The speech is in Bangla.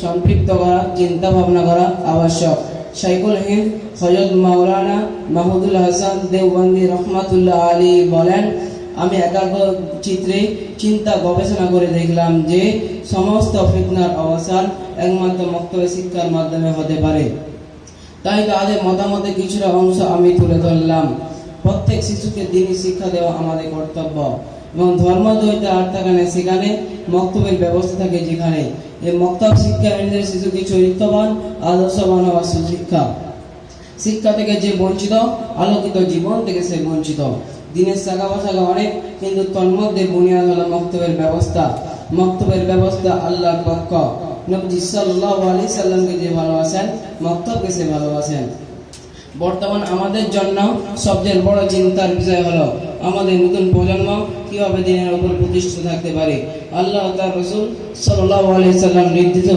সম্পৃক্ত করা, চিন্তা ভাবনা করা আবশ্যক। শাইখুল হিন্দ হযরত মাওলানা মাহমুদুল হাসান দেওবন্দি রহমাতুল্লাহ আলাইহি বলেন, আমি একাগ্র চিত্রে চিন্তা গবেষণা করে দেখলাম যে সমস্ত ফিতনার অবসান একমাত্র মক্তবে শিক্ষার মাধ্যমে হতে পারে। তাই তাদের মতামতের কিছুটা অংশ আমি তুলে ধরলাম। প্রত্যেক শিশুকে দ্বীনি শিক্ষা দেওয়া আমাদের কর্তব্য এবং ধর্মদ্বৈত আর্থাকানে সেখানে মক্তবের ব্যবস্থা থাকে, যেখানে এই মক্তব শিক্ষা অনুযায়ী শিশুকে চরিত্রবান, আদর্শবান হওয়া সুশিক্ষা। শিক্ষা থেকে যে বঞ্চিত, আলোকিত জীবন থেকে সে বঞ্চিত। দিনের শাখা প্রশাখা অনেক, কিন্তু তন্মধ্যে বুনিয়াদ হলো মক্তবের ব্যবস্থা। মক্তবের ব্যবস্থা আল্লাহর পক্ষ। নবী সাল্লাল্লাহু আলাইহি সাল্লামকে যে ভালোবাসেন, মক্তবকে সে ভালোবাসেন। বর্তমান আমাদের জন্য সবচেয়ে বড় চিন্তার বিষয় হলো আমাদের নতুন প্রজন্ম কিভাবে দিনের উপর প্রতিষ্ঠিত থাকতে পারে। আল্লাহ ও তার রাসূল সাল্লাল্লাহু আলাইহি সাল্লাম নির্দেশ